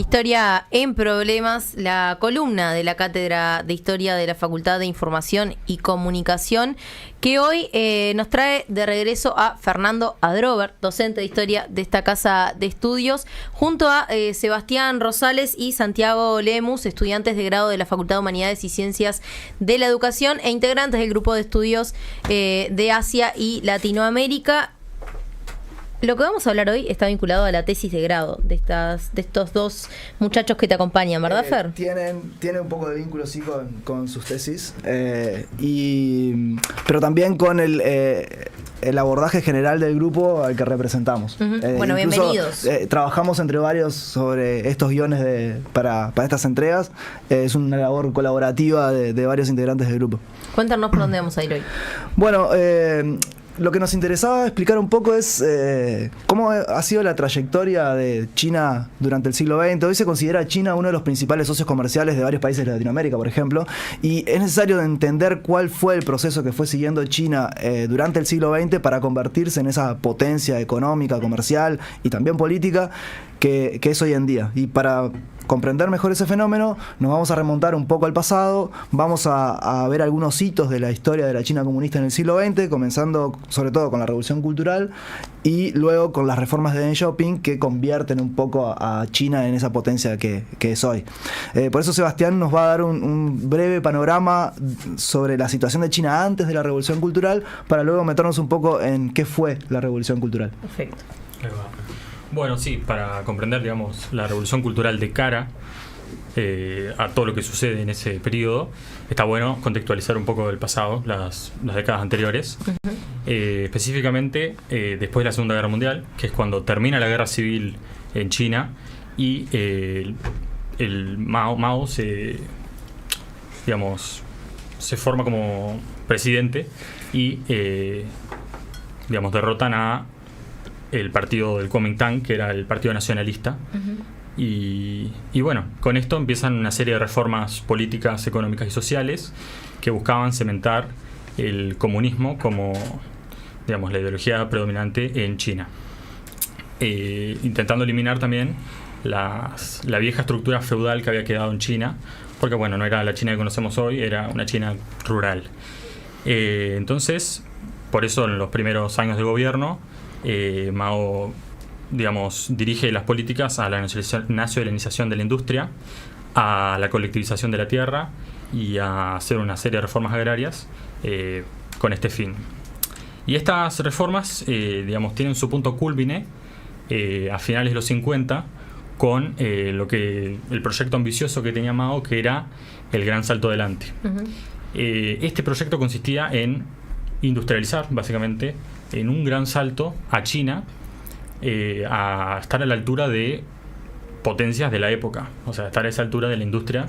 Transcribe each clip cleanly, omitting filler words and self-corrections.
Historia en Problemas, la columna de la Cátedra de Historia de la Facultad de Información y Comunicación, que hoy nos trae de regreso a Fernando Adrover, docente de Historia de esta casa de estudios, junto a Sebastián Rosales y Santiago Lemus, estudiantes de grado de la Facultad de Humanidades y Ciencias de la Educación e integrantes del Grupo de Estudios de Asia y Latinoamérica. Lo que vamos a hablar hoy está vinculado a la tesis de grado de estos dos muchachos que te acompañan, ¿verdad, Fer? Tienen un poco de vínculo, sí, con sus tesis, pero también con el abordaje general del grupo al que representamos. Bueno, incluso, bienvenidos. Trabajamos entre varios sobre estos guiones para estas entregas. Es una labor colaborativa de varios integrantes del grupo. Cuéntanos por dónde vamos a ir hoy. Bueno, lo que nos interesaba explicar un poco es cómo ha sido la trayectoria de China durante el siglo XX. Hoy se considera a China uno de los principales socios comerciales de varios países de Latinoamérica, por ejemplo, y es necesario entender cuál fue el proceso que fue siguiendo China durante el siglo XX para convertirse en esa potencia económica, comercial y también política que es hoy en día. Y para comprender mejor ese fenómeno, nos vamos a remontar un poco al pasado, vamos a ver algunos hitos de la historia de la China comunista en el siglo XX, comenzando sobre todo con la Revolución Cultural y luego con las reformas de Deng Xiaoping, que convierten un poco a China en esa potencia que es hoy. Por eso Sebastián nos va a dar un breve panorama sobre la situación de China antes de la Revolución Cultural, para luego meternos un poco en qué fue la Revolución Cultural. Perfecto. Bueno, sí, para comprender, digamos, la revolución cultural de cara a todo lo que sucede en ese periodo, está bueno contextualizar un poco el pasado, las décadas anteriores. Específicamente, después de la Segunda Guerra Mundial, que es cuando termina la guerra civil en China y el Mao se forma como presidente y, derrotan a el partido del Kuomintang, que era el partido nacionalista. Y bueno, con esto empiezan una serie de reformas políticas, económicas y sociales que buscaban cementar el comunismo como, la ideología predominante en China, intentando eliminar también la vieja estructura feudal que había quedado en China, porque no era la China que conocemos hoy, era una China rural. Entonces, por eso en los primeros años de gobierno, Mao, dirige las políticas a la nacionalización de la industria, a la colectivización de la tierra y a hacer una serie de reformas agrarias con este fin. Y estas reformas, tienen su punto cúlmine a finales de los 50 con el proyecto ambicioso que tenía Mao, que era el Gran Salto Adelante. Este proyecto consistía en industrializar, básicamente, en un gran salto a China, a estar a la altura de potencias de la época, o sea, estar a esa altura de la industria,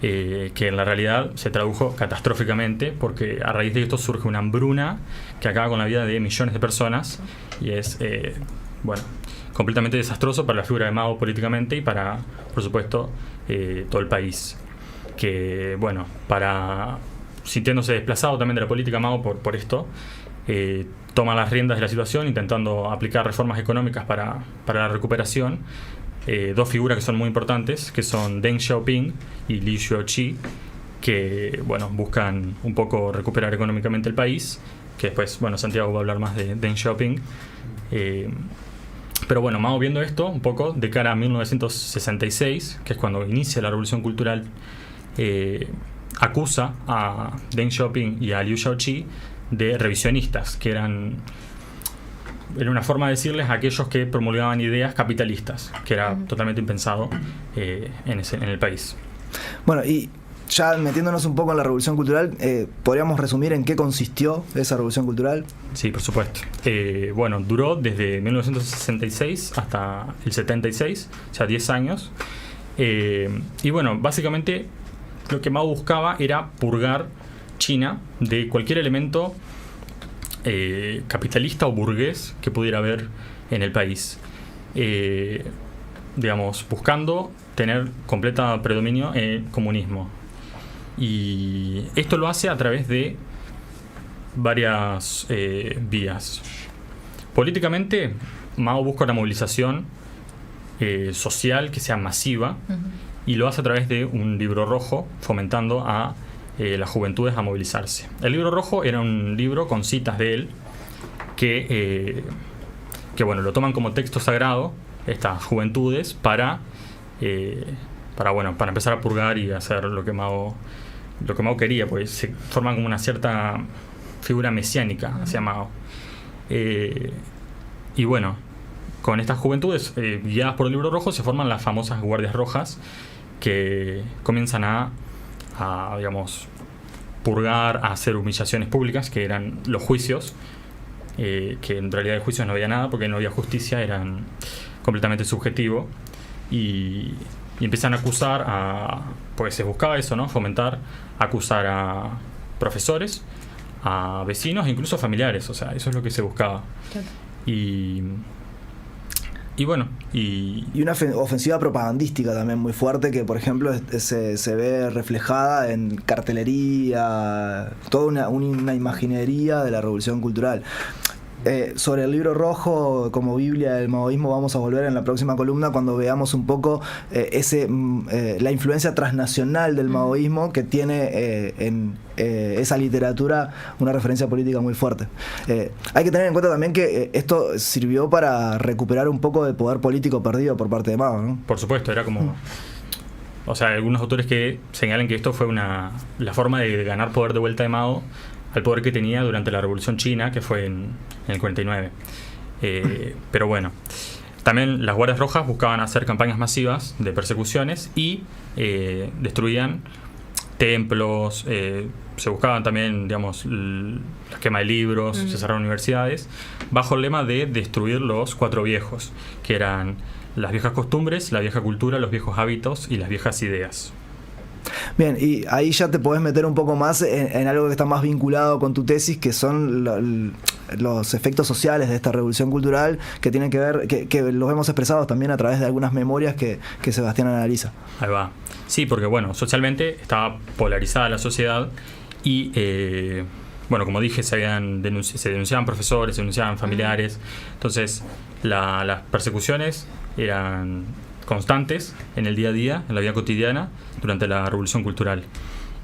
que en la realidad se tradujo catastróficamente, porque a raíz de esto surge una hambruna que acaba con la vida de millones de personas y es, completamente desastroso para la figura de Mao políticamente y para, por supuesto, todo el país, que, sintiéndose desplazado también de la política, Mao por esto, toma las riendas de la situación, intentando aplicar reformas económicas para la recuperación. Dos figuras que son muy importantes, que son Deng Xiaoping y Liu Shaoqi, que buscan un poco recuperar económicamente el país, que después, Santiago va a hablar más de Deng Xiaoping. Pero Mao, viendo esto un poco de cara a 1966, que es cuando inicia la Revolución Cultural, acusa a Deng Xiaoping y a Liu Shaoqi de revisionistas, que era una forma de decirles a aquellos que promulgaban ideas capitalistas, que era totalmente impensado en el país. Bueno, y ya metiéndonos un poco en la Revolución Cultural, ¿podríamos resumir en qué consistió esa Revolución Cultural? Sí, por supuesto. Duró desde 1966 hasta el 76, o sea, 10 años. Y básicamente lo que Mao buscaba era purgar China de cualquier elemento capitalista o burgués que pudiera haber en el país, buscando tener completo predominio en el comunismo. Y esto lo hace a través de varias vías. Políticamente, Mao busca una movilización social que sea masiva, y lo hace a través de un libro rojo, fomentando a las juventudes a movilizarse. El libro rojo era un libro con citas de él que bueno, lo toman como texto sagrado estas juventudes para empezar a purgar y hacer lo que Mao quería, pues se forman como una cierta figura mesiánica hacia Mao. Y bueno, con estas juventudes guiadas por el libro rojo se forman las famosas guardias rojas, que comienzan a digamos, purgar, a hacer humillaciones públicas, que eran los juicios, que en realidad de juicios no había nada porque no había justicia, eran completamente subjetivos, y empiezan a acusar porque se buscaba eso, ¿no? Fomentar, acusar a profesores, a vecinos e incluso familiares, o sea, eso es lo que se buscaba. Claro. Y bueno, y una ofensiva propagandística también muy fuerte, que por ejemplo se ve reflejada en cartelería, toda una imaginería de la revolución cultural. Sobre el libro rojo como Biblia del maoísmo vamos a volver en la próxima columna, cuando veamos un poco la influencia transnacional del maoísmo, que tiene en esa literatura una referencia política muy fuerte. Hay que tener en cuenta también que esto sirvió para recuperar un poco de poder político perdido por parte de Mao, ¿no? Por supuesto, era como... O sea, hay algunos autores que señalan que esto fue la forma de ganar poder de vuelta de Mao al poder que tenía durante la Revolución China, que fue en el 49. Pero bueno, también las Guardias Rojas buscaban hacer campañas masivas de persecuciones y destruían templos, se buscaban también, digamos, la quema de libros, se cerraron universidades, bajo el lema de destruir los 4 viejos, que eran las viejas costumbres, la vieja cultura, los viejos hábitos y las viejas ideas. Bien, y ahí ya te podés meter un poco más en algo que está más vinculado con tu tesis, que son los efectos sociales de esta revolución cultural, que tienen que ver, que los vemos expresados también a través de algunas memorias que Sebastián analiza. Ahí va. Sí, porque bueno, socialmente estaba polarizada la sociedad y bueno, como dije, se denunciaban profesores, se denunciaban familiares. Entonces las persecuciones eran constantes en el día a día, en la vida cotidiana, durante la Revolución Cultural.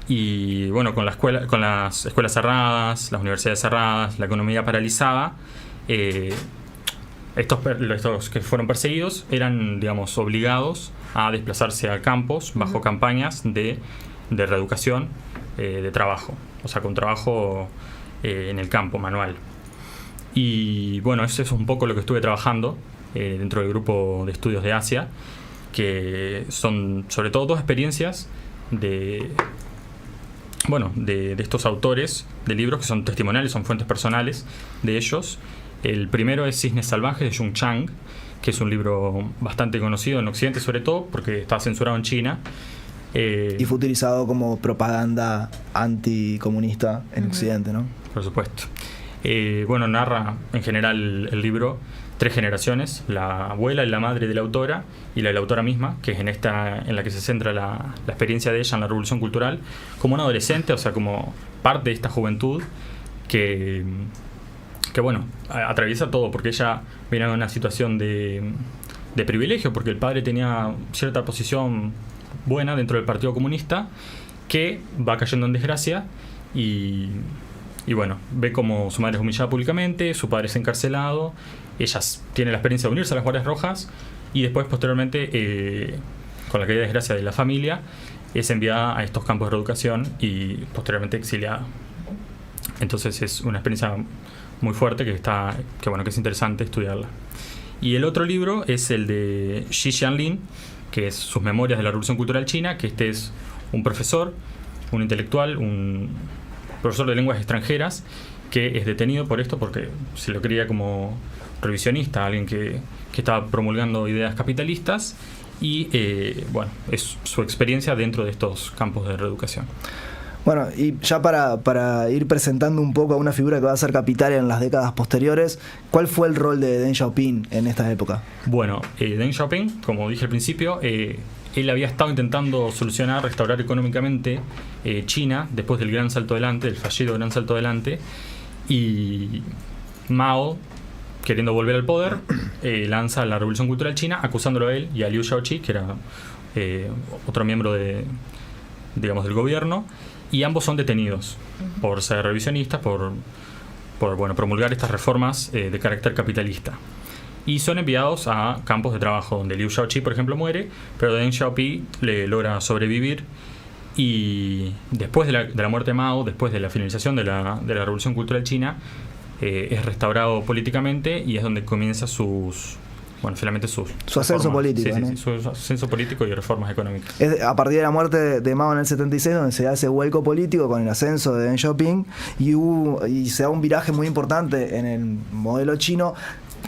Y bueno, con las escuelas cerradas, las universidades cerradas, la economía paralizada, estos que fueron perseguidos eran, digamos, obligados a desplazarse a campos bajo campañas de reeducación, de trabajo, o sea, con trabajo en el campo, manual. Y bueno, eso es un poco lo que estuve trabajando dentro del grupo de estudios de Asia, que son sobre todo 2 experiencias de estos autores de libros que son testimoniales, son fuentes personales de ellos. El primero es Cisnes Salvajes de Jung Chang, que es un libro bastante conocido en Occidente, sobre todo porque está censurado en China. Y fue utilizado como propaganda anticomunista en Occidente, ¿no? Por supuesto. Bueno, narra en general el libro 3 generaciones: la abuela y la madre de la autora y la de la autora misma, que es en la que se centra la experiencia de ella en la Revolución Cultural, como una adolescente, o sea, como parte de esta juventud que bueno, atraviesa todo, porque ella viene en una situación de privilegio, porque el padre tenía cierta posición buena dentro del Partido Comunista, que va cayendo en desgracia y bueno, ve como su madre es humillada públicamente, su padre es encarcelado, ella tiene la experiencia de unirse a las Guardias Rojas y después, posteriormente, con la caída de desgracia de la familia, es enviada a estos campos de reeducación y posteriormente exiliada. Entonces es una experiencia muy fuerte que es interesante estudiarla. Y el otro libro es el de Xi Xianlin, que es sus memorias de la Revolución Cultural China, que este es un profesor, un intelectual, un profesor de lenguas extranjeras, que es detenido por esto porque se lo creía como revisionista, alguien que estaba promulgando ideas capitalistas, y bueno, es su experiencia dentro de estos campos de reeducación. Bueno, y ya para ir presentando un poco a una figura que va a ser capital en las décadas posteriores, ¿cuál fue el rol de Deng Xiaoping en esta época? Bueno, Deng Xiaoping, como dije al principio, él había estado intentando restaurar económicamente China después del gran salto adelante, del fallido gran salto adelante, y Mao queriendo volver al poder, lanza la Revolución Cultural China, acusándolo a él y a Liu Shaoqi, que era otro miembro del gobierno, y ambos son detenidos por ser revisionistas, por promulgar estas reformas de carácter capitalista. Y son enviados a campos de trabajo donde Liu Shaoqi, por ejemplo, muere, pero Deng Xiaoping le logra sobrevivir. Y después de la muerte de Mao, después de la finalización de la Revolución Cultural China, es restaurado políticamente y es donde comienza finalmente su ascenso político, ¿no? Sí, su ascenso político y reformas económicas. Es a partir de la muerte de Mao en el 76 donde se da ese vuelco político con el ascenso de Deng Xiaoping y se da un viraje muy importante en el modelo chino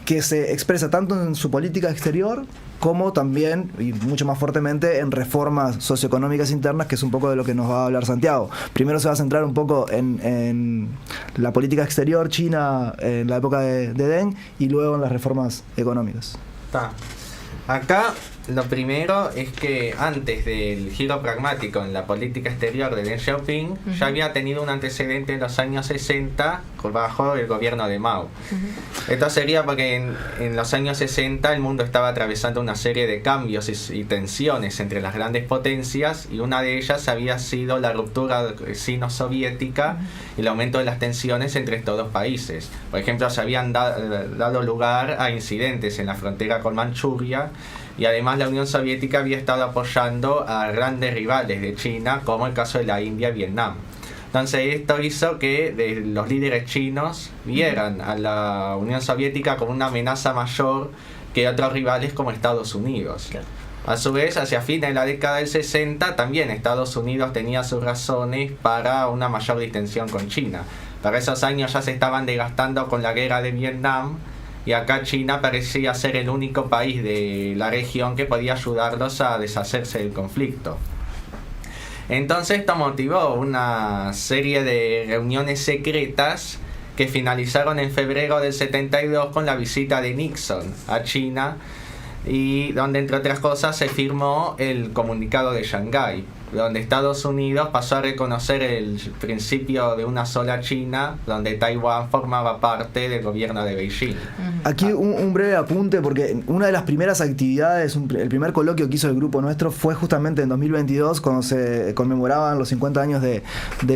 que se expresa tanto en su política exterior como también, y mucho más fuertemente, en reformas socioeconómicas internas, que es un poco de lo que nos va a hablar Santiago. Primero se va a centrar un poco en la política exterior china en la época de Deng y luego en las reformas económicas. Acá lo primero es que antes del giro pragmático en la política exterior de Deng Xiaoping, ya había tenido un antecedente en los años 60 bajo el gobierno de Mao. Esto sería porque en los años 60 el mundo estaba atravesando una serie de cambios y tensiones entre las grandes potencias, y una de ellas había sido la ruptura sino-soviética y el aumento de las tensiones entre estos dos países. Por ejemplo, se habían dado lugar a incidentes en la frontera con Manchuria, y además la Unión Soviética había estado apoyando a grandes rivales de China, como el caso de la India y Vietnam. Entonces esto hizo que los líderes chinos vieran a la Unión Soviética como una amenaza mayor que otros rivales como Estados Unidos. Claro. A su vez, hacia fines de la década del 60, también Estados Unidos tenía sus razones para una mayor distensión con China. Para esos años ya se estaban desgastando con la guerra de Vietnam, y acá China parecía ser el único país de la región que podía ayudarlos a deshacerse del conflicto. Entonces esto motivó una serie de reuniones secretas que finalizaron en febrero del 72 con la visita de Nixon a China, y donde entre otras cosas se firmó el Comunicado de Shanghái, donde Estados Unidos pasó a reconocer el principio de una sola China, donde Taiwán formaba parte del gobierno de Beijing. Aquí un breve apunte, porque una de las primeras actividades, el primer coloquio que hizo el grupo nuestro fue justamente en 2022, cuando se conmemoraban los 50 años de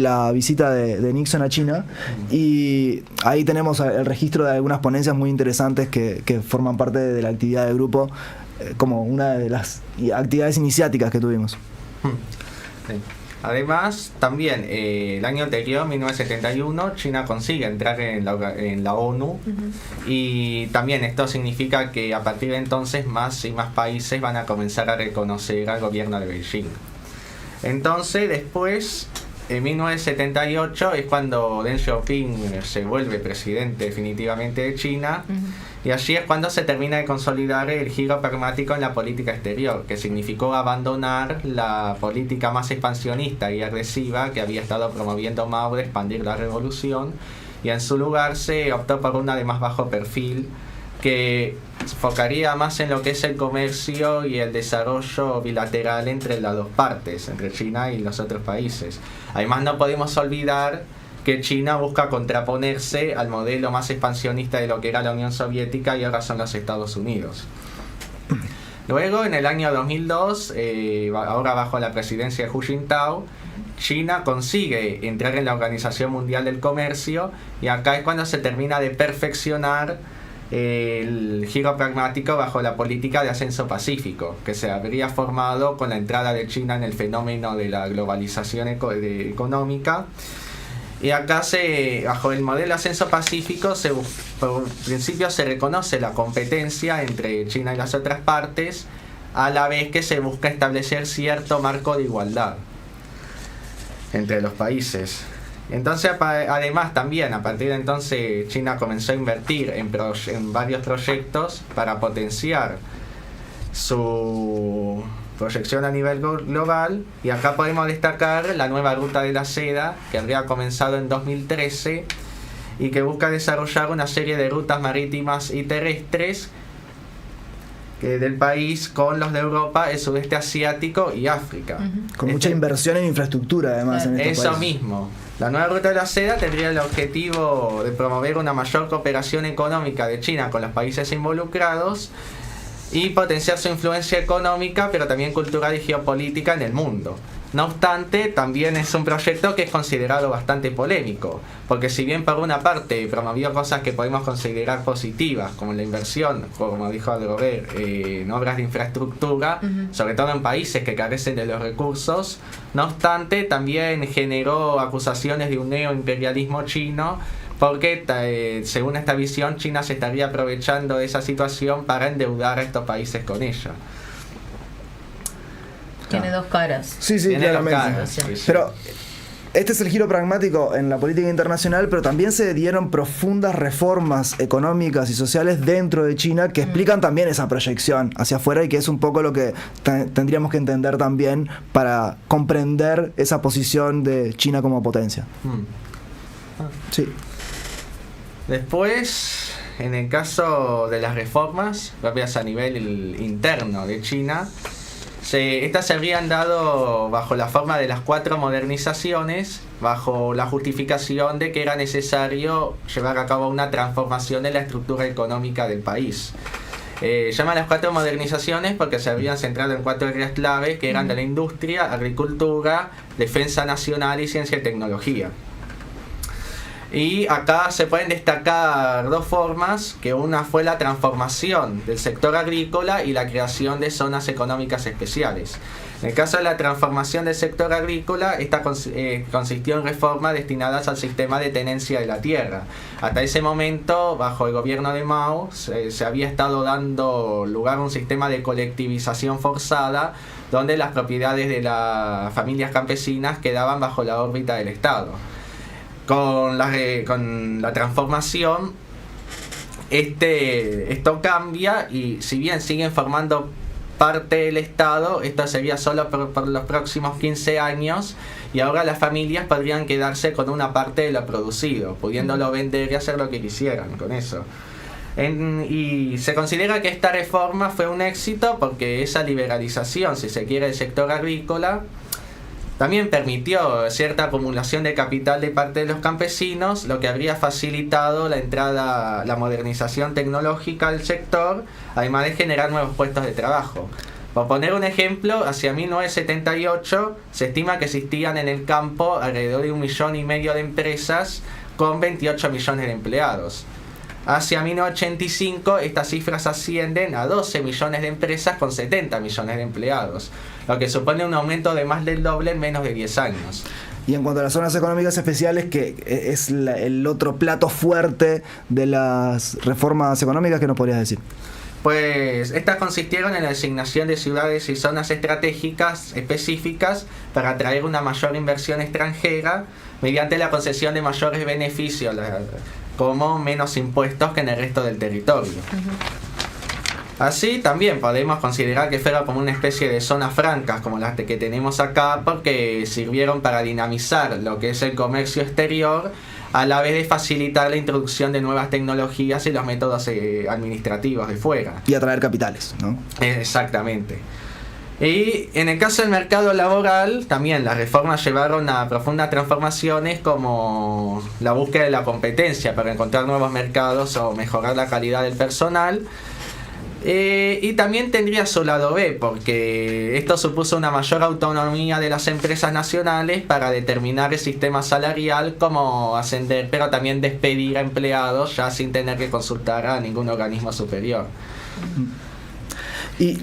la visita de Nixon a China, y ahí tenemos el registro de algunas ponencias muy interesantes que forman parte de la actividad del grupo, como una de las actividades iniciáticas que tuvimos. Sí. Además, también el año anterior, 1971, China consigue entrar en la ONU, y también esto significa que a partir de entonces más y más países van a comenzar a reconocer al gobierno de Beijing. Entonces, después, en 1978 es cuando Deng Xiaoping se vuelve presidente definitivamente de China, y allí es cuando se termina de consolidar el giro pragmático en la política exterior, que significó abandonar la política más expansionista y agresiva que había estado promoviendo Mao de expandir la revolución, y en su lugar se optó por una de más bajo perfil, que enfocaría más en lo que es el comercio y el desarrollo bilateral entre las dos partes, entre China y los otros países. Además, no podemos olvidar que China busca contraponerse al modelo más expansionista de lo que era la Unión Soviética, y ahora son los Estados Unidos. Luego, en el año 2002, ahora bajo la presidencia de Hu Jintao, China consigue entrar en la Organización Mundial del Comercio, y acá es cuando se termina de perfeccionar el giro pragmático bajo la política de ascenso pacífico, que se habría formado con la entrada de China en el fenómeno de la globalización económica. Y acá bajo el modelo ascenso pacífico, por principio se reconoce la competencia entre China y las otras partes, a la vez que se busca establecer cierto marco de igualdad entre los países. Entonces, además también, a partir de entonces, China comenzó a invertir en varios proyectos para potenciar su proyección a nivel global, y acá podemos destacar la nueva ruta de la seda, que habría comenzado en 2013 y que busca desarrollar una serie de rutas marítimas y terrestres del país con los de Europa, el sudeste asiático y África. Con mucha inversión en infraestructura, además, en estos eso países. mismo. La nueva ruta de la seda tendría el objetivo de promover una mayor cooperación económica de China con los países involucrados y potenciar su influencia económica, pero también cultural y geopolítica en el mundo. No obstante, también es un proyecto que es considerado bastante polémico, porque si bien por una parte promovió cosas que podemos considerar positivas, como la inversión, como dijo Adrover, en obras de infraestructura, sobre todo en países que carecen de los recursos, no obstante, también generó acusaciones de un neoimperialismo chino, porque según esta visión, China se estaría aprovechando de esa situación para endeudar a estos países con ella. Tiene dos caras. Sí, Tiene dos claramente. caras, sí, sí. Pero este es el giro pragmático en la política internacional, pero también se dieron profundas reformas económicas y sociales dentro de China que explican también esa proyección hacia afuera y que es un poco lo que tendríamos que entender también para comprender esa posición de China como potencia. Sí. Después, en el caso de las reformas propias a nivel interno de China, estas se habrían dado bajo la forma de las 4 modernizaciones, bajo la justificación de que era necesario llevar a cabo una transformación de la estructura económica del país. Llaman las 4 modernizaciones porque se habían centrado en 4 áreas clave que eran de la industria, agricultura, defensa nacional y ciencia y tecnología. Y acá se pueden destacar 2 formas, que una fue la transformación del sector agrícola y la creación de zonas económicas especiales. En el caso de la transformación del sector agrícola, esta consistió en reformas destinadas al sistema de tenencia de la tierra. Hasta ese momento, bajo el gobierno de Mao, se había estado dando lugar a un sistema de colectivización forzada, donde las propiedades de las familias campesinas quedaban bajo la órbita del Estado. Con la transformación, esto cambia y si bien siguen formando parte del Estado, esto sería solo por los próximos 15 años y ahora las familias podrían quedarse con una parte de lo producido, pudiéndolo vender y hacer lo que quisieran con eso. Y se considera que esta reforma fue un éxito porque esa liberalización, si se quiere, del sector agrícola también permitió cierta acumulación de capital de parte de los campesinos, lo que habría facilitado la entrada, la modernización tecnológica del sector, además de generar nuevos puestos de trabajo. Por poner un ejemplo, hacia 1978 se estima que existían en el campo alrededor de 1,5 millones de empresas con 28 millones de empleados. Hacia 1985 estas cifras ascienden a 12 millones de empresas con 70 millones de empleados, lo que supone un aumento de más del doble en menos de 10 años. Y en cuanto a las zonas económicas especiales, que es el otro plato fuerte de las reformas económicas, ¿qué nos podrías decir? Pues estas consistieron en la designación de ciudades y zonas estratégicas específicas para atraer una mayor inversión extranjera mediante la concesión de mayores beneficios, como menos impuestos que en el resto del territorio. Así también podemos considerar que fueron como una especie de zonas francas como las que tenemos acá, porque sirvieron para dinamizar lo que es el comercio exterior, a la vez de facilitar la introducción de nuevas tecnologías y los métodos administrativos de fuera. Y atraer capitales, ¿no? Exactamente. Y en el caso del mercado laboral, también las reformas llevaron a profundas transformaciones como la búsqueda de la competencia para encontrar nuevos mercados o mejorar la calidad del personal. Y también tendría su lado B, porque esto supuso una mayor autonomía de las empresas nacionales para determinar el sistema salarial, como ascender, pero también despedir a empleados ya sin tener que consultar a ningún organismo superior. Y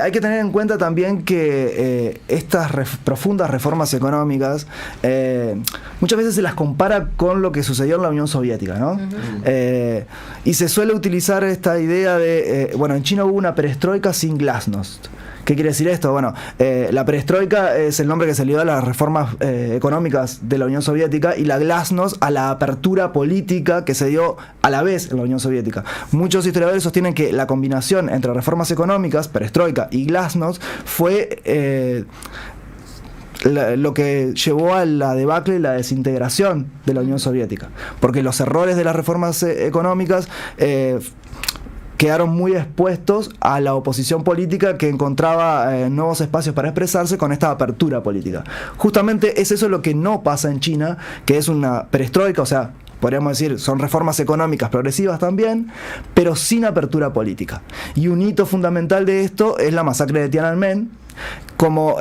hay que tener en cuenta también que estas profundas reformas económicas muchas veces se las compara con lo que sucedió en la Unión Soviética, ¿no? Y se suele utilizar esta idea de, bueno, en China hubo una perestroika sin glasnost. ¿Qué quiere decir esto? Bueno, la perestroika es el nombre que se le dio a las reformas económicas de la Unión Soviética y la glasnost a la apertura política que se dio a la vez en la Unión Soviética. Muchos historiadores sostienen que la combinación entre reformas económicas, perestroika y glasnost fue lo que llevó a la debacle y la desintegración de la Unión Soviética. Porque los errores de las reformas económicas quedaron muy expuestos a la oposición política que encontraba nuevos espacios para expresarse con esta apertura política. Justamente es eso lo que no pasa en China, que es una perestroika, o sea, podríamos decir, son reformas económicas progresivas también, pero sin apertura política. Y un hito fundamental de esto es la masacre de Tiananmen, como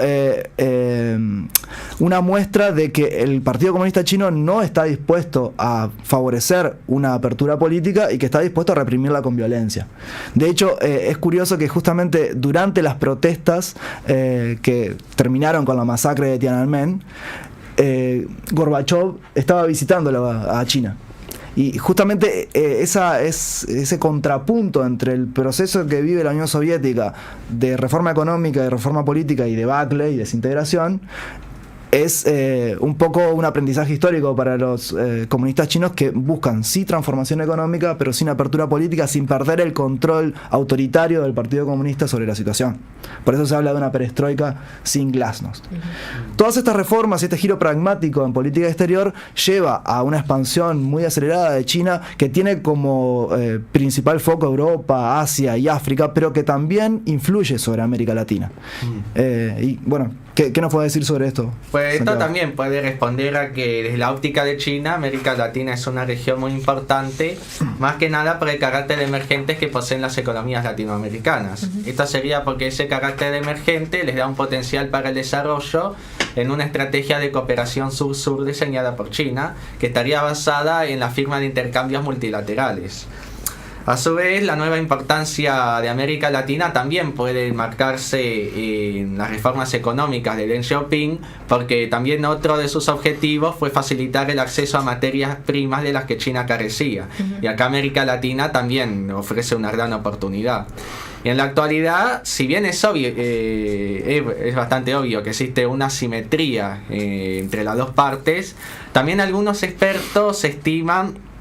una muestra de que el Partido Comunista Chino no está dispuesto a favorecer una apertura política y que está dispuesto a reprimirla con violencia. De hecho, es curioso que justamente durante las protestas que terminaron con la masacre de Tiananmen, Gorbachev estaba visitándolo a China. Y justamente ese contrapunto entre el proceso que vive la Unión Soviética de reforma económica, de reforma política y debacle y desintegración es un poco un aprendizaje histórico para los comunistas chinos, que buscan sí transformación económica, pero sin apertura política, sin perder el control autoritario del Partido Comunista sobre la situación. Por eso se habla de una perestroika sin glasnost. Todas estas reformas y este giro pragmático en política exterior lleva a una expansión muy acelerada de China, que tiene como principal foco Europa, Asia y África, pero que también influye sobre América Latina. Y bueno, ¿qué nos puede decir sobre esto? Pues esto Santiago también puede responder a que desde la óptica de China, América Latina es una región muy importante, más que nada por el carácter emergente que poseen las economías latinoamericanas. Esto sería porque ese carácter emergente les da un potencial para el desarrollo en una estrategia de cooperación sur-sur diseñada por China, que estaría basada en la firma de intercambios multilaterales. A su vez, la nueva importancia de América Latina también puede marcarse en las reformas económicas de Deng Xiaoping, porque también otro de sus objetivos fue facilitar el acceso a materias primas de las que China carecía. Y acá América Latina también ofrece una gran oportunidad. Y en la actualidad, si bien es obvio, es bastante obvio que existe una asimetría entre las dos partes, también algunos expertos estiman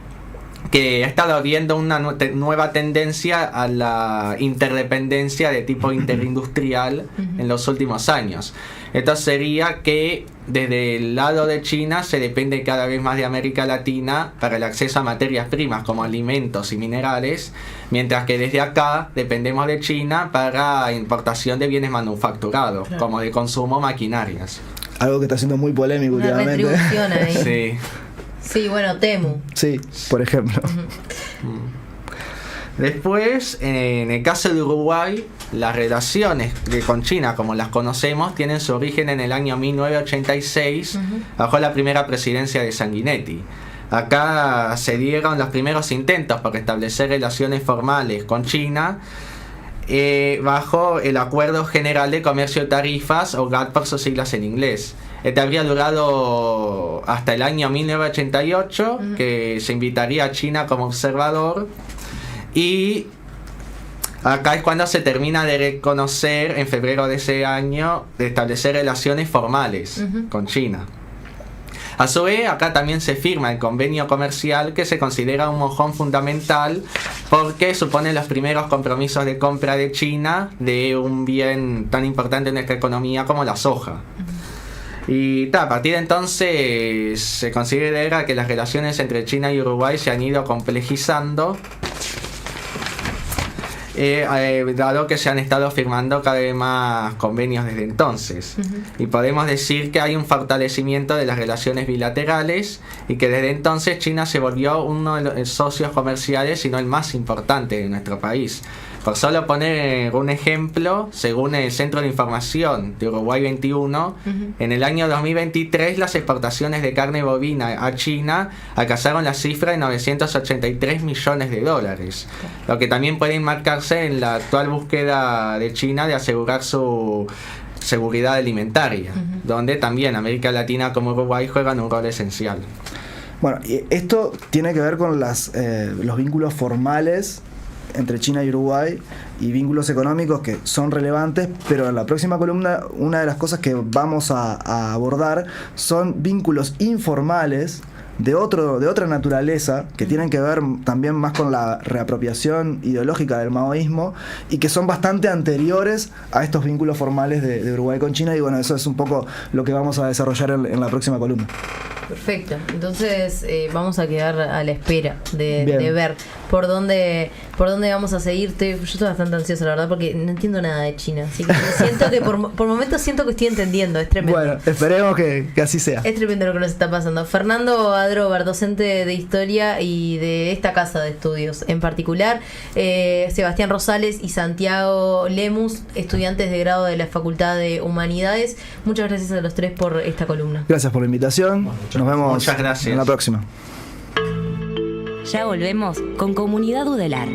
que ha estado habiendo una nueva tendencia a la interdependencia de tipo interindustrial en los últimos años. Esto sería que desde el lado de China se depende cada vez más de América Latina para el acceso a materias primas como alimentos y minerales, mientras que desde acá dependemos de China para importación de bienes manufacturados, claro, como de consumo, maquinarias. Algo que está siendo muy polémico una últimamente. Retribución ahí. Sí. Sí, bueno, Temu. Sí, por ejemplo. Después, en el caso de Uruguay, las relaciones con China, como las conocemos, tienen su origen en el año 1986, bajo la primera presidencia de Sanguinetti. Acá se dieron los primeros intentos por establecer relaciones formales con China, bajo el Acuerdo General de Comercio y Tarifas, o GATT por sus siglas en inglés. Este habría durado hasta el año 1988, que se invitaría a China como observador, y acá es cuando se termina de reconocer, en febrero de ese año, de establecer relaciones formales con China. A su vez, acá también se firma el convenio comercial, que se considera un mojón fundamental porque supone los primeros compromisos de compra de China de un bien tan importante en nuestra economía como la soja. Y a partir de entonces se considera que las relaciones entre China y Uruguay se han ido complejizando, dado que se han estado firmando cada vez más convenios desde entonces. Y podemos decir que hay un fortalecimiento de las relaciones bilaterales y que desde entonces China se volvió uno de los socios comerciales, si no el más importante de nuestro país. Por solo poner un ejemplo, según el Centro de Información de Uruguay 21, en el año 2023 las exportaciones de carne bovina a China alcanzaron la cifra de $983 millones, lo que también puede enmarcarse en la actual búsqueda de China de asegurar su seguridad alimentaria, donde también América Latina como Uruguay juegan un rol esencial. Bueno, y esto tiene que ver con los vínculos formales entre China y Uruguay y vínculos económicos que son relevantes, pero en la próxima columna una de las cosas que vamos a abordar son vínculos informales de otra naturaleza, que tienen que ver también más con la reapropiación ideológica del maoísmo y que son bastante anteriores a estos vínculos formales de Uruguay con China. Y bueno, eso es un poco lo que vamos a desarrollar en la próxima columna. Perfecto, entonces vamos a quedar a la espera de ver. por dónde vamos a seguir. Yo estoy bastante ansiosa, la verdad, porque no entiendo nada de China. Así que siento que por momentos siento que estoy entendiendo. Es tremendo. Bueno, esperemos que así sea. Es tremendo lo que nos está pasando. Fernando Adrover, docente de historia y de esta casa de estudios en particular. Sebastián Rosales y Santiago Lemus, estudiantes de grado de la Facultad de Humanidades. Muchas gracias a los tres por esta columna. Gracias por la invitación. Nos vemos Muchas gracias. en la próxima. Ya volvemos con Comunidad Udelar.